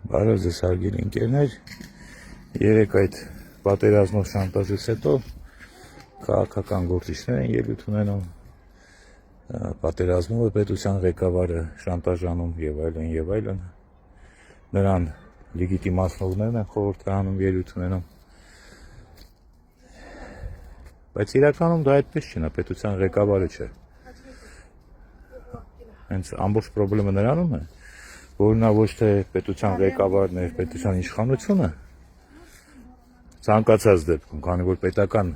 Բարև ձեզ հարգելի ընկերներ, երեք այդ պատերազմով շանտաժից հետո քաղաքական գործիչներ են ելույթ ունենում, պատերազմով է պետության ղեկավարը շանտաժանում եւ այլն, նրան լեգիտիմացնողներն են խորհրդարանում ելույթ ունենում, բայց իրականում դա այդպես չի, նա պետության ղեկավարը չէ, հենց ամբողջ խնդրը նրանում է, որ նա ոչ թե պետության ղեկավարն է, պետության իշխանությունը, ցանկացած դեպքում, քանի որ պետության,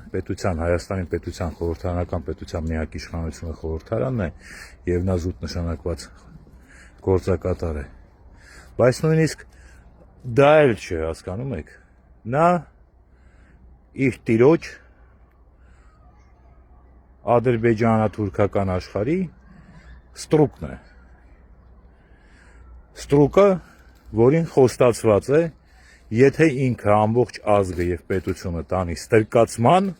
Հայաստանի պետության խորհրդարանական պետության միակ իշխանությունը խորհրդարանն է եւ նա զուտ նշանակված գործակատար է։ Բայց նույնիսկ դա էլ չէ, հասկանում եք։ Նա իր տիրոջ ադրբեջանա-թուրքական աշխարհի ստրուկն է։ Ստրուկը, որին խոստացված է, եթե ինքը ամբողջ ազգը եւ պետությունը տանի ստրկացման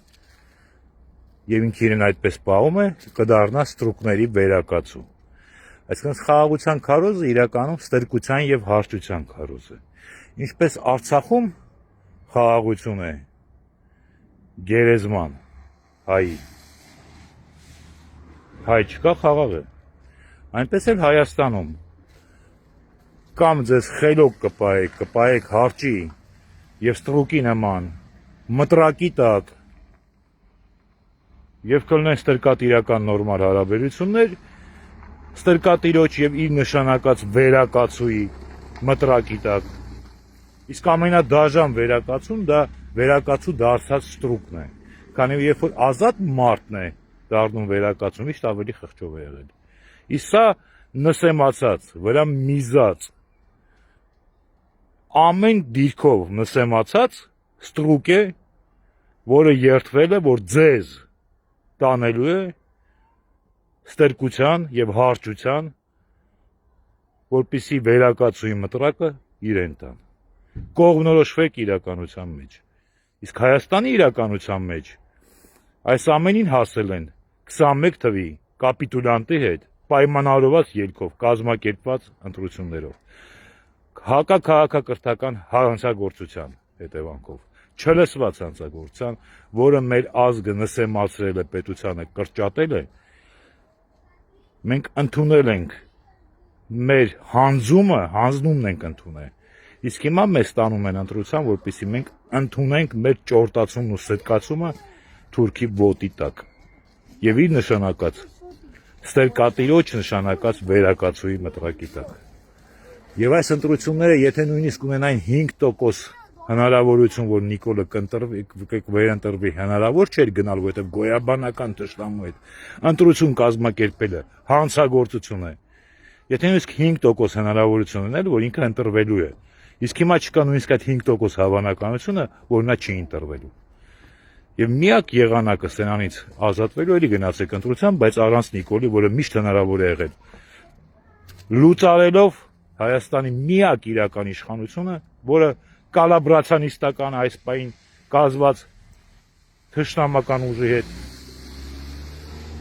եւ ինքը իրեն այդպես պահում է, կդառնա ստրուկների վերակացու։ Այսինքն խաղաղության քարոզը իրականում ստրկության եւ հարճության քարոզ է։ Ինչպես Արցախում խաղաղություն է գերեզման հայի, հայ չկա խաղաղ է, այնպես էլ Հայաստանում կամ ձեզ խելոք կպահեք հարճի եւ ստրուկի նման մտրակի տակ եւ կլինեն ստրկատիրական նորմալ հարաբերություններ, ստրկատիրոջ եւ իր նշանակած վերակացուի մտրակի տակ, իսկ ամենադաժան վերակացուն դա վերակացու դարձած ստրուկն է, քանի երբ որ ազատ մարդն է դառնում վերակացու, միշտ ավելի խղճով է եղել, իսկ սա նսեմացած, վրա միզած ամեն դիրքով նսեմացած ստրուկ է, որը երդվել է, որ ձեզ տանելու է ստրկության եւ հարճության, որպեսզի վերակացուի մտրակը իրեն տան։ Կողմնորոշվեք իրականության մեջ։ Իսկ Հայաստանի իրականության մեջ այս ամենին հասել են 21 թվի կապիտուլյանտի հետ պայմանավորված ելքով, կազմակերպված ընտրություններով։ Հակաքաղաքակրթական հանցագործության հետևանքով, չլսված հանցագործության, որը մեր ազգը նսեմացրել է, պետությանը կրճատել է, մենք ընդունել ենք մեր հանձնումն ենք ընդունել, իսկ հիմա մեզ տանում են ընտրության, որպեսզի մենք ընդունենք մեր ճորտացումն ու սրկացումը թուրքի ոտի տակ եւ իր նշանակած ստրկատիրոջ նշանակած վերակացուի մտրակի տակ։ Եվ այս ընտրությունները, եթե նույնիսկ ունենային 5% հնարավորություն, որ Նիկոլը վերընտրվի, հնարավոր չէր գնալ, որովհետև գոյաբանական թշնամու հետ ընտրություն կազմակերպելը հանցագործություն է։ Եթե նույնիսկ 5% հնարավորություն ունել, որ ինքը ընտրվելու է, իսկ հիմա չկա նույնիսկ այդ 5% հավանականությունը, որ նա չի ընտրվելու։ Եվ միակ եղանակը սրանից ազատվելու էլի գնացեք ընտրության, բայց առանց Նիկոլի, որը միշտ հնարավոր է եղել, լուծարելով Հայաստանի միակ իրական իշխանությունը, որը կալաբրացիոնիստական այս պահին կազմված թշնամական ուժի հետ,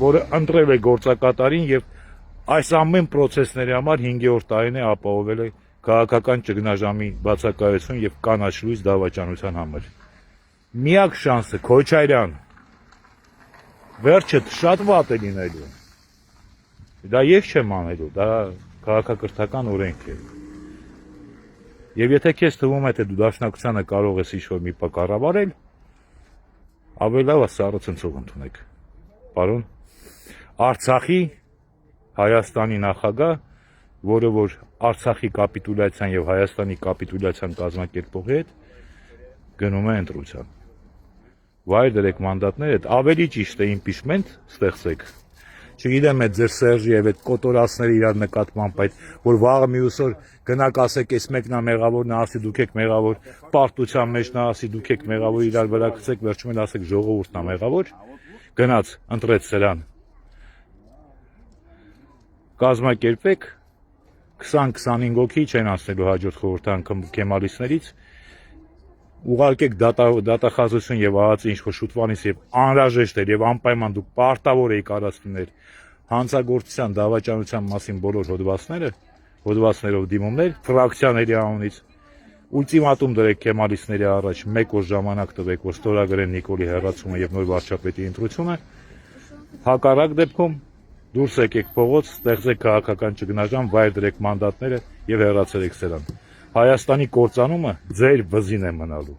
որը ընտրել է գործակատարին եւ այս ամեն process-ների համար 5-րդ տարին է ապահովել է քաղաքական ճգնաժամի բացակայություն եւ կանաչ լույս դավաճանության համար։ Միակ շանսը Քոչարյան, վերջը շատ վատ է լինելու։ Դա ես չեմ անելու, դա քաղաքակրթական օրենք է։ Եվ եթե քեզ թվում է, թե դու դաշնակցությանը կարող ես ինչ-որ մի բան կառավարել, ավելի լավ է սառը ցնցող ընդունեք։ Պարոն, Արցախի Հայաստանի նախագահ, որը որ Արցախի կապիտուլյացիան եւ Հայաստանի կապիտուլյացիան կազմակերպողի հետ գնում է ընտրության։ Վայր դրեք մանդատները, ավելի ճիշտ է իմպիչմենտ ստեղծեք։ Չգիտեմ այդ ձեր Սերժի եւ այդ կոտորածները իրար նկատմամբ այդ, որ վաղը մյուս օր գնաք ասեք, էս մեկն է մեղավոր, նա ասի դուք եք մեղավոր, պարտության մեջ նա ասի դուք եք մեղավոր, իրար վրա գցեք, վերջում էլ ասեք ժողովուրդն է մեղավոր, գնաց, ընտրեց սրան։ Կազմակերպեք 20-25 հոգի չեն անցնելու հաջորդ խորհրդարան քեմալիստներից, ուղարկեք դատախազություն եւ ահացի ինչ-որ շուտվանից եւ անհրաժեշտ էր եւ անպայման դուք պարտավոր եք առանցնել հանցագործության դավաճանության մասին բոլոր հոդվածներով դիմումներ ֆրակցիաների անունից Ուլտիմատում դրեք քեմալիստների առաջ 1 օր ժամանակ տվեք, որ ստորագրեն Նիկոլի հեռացումը եւ նոր վարչապետի ընտրությունը։ Հակառակ դեպքում դուրս եկեք փողոց, ստեղծեք քաղաքական ճգնաժամ, վայր դրեք մանդատները եւ հեռացրեք սրան։ Հայաստանի կործանումը ձեր վզին է մնալու։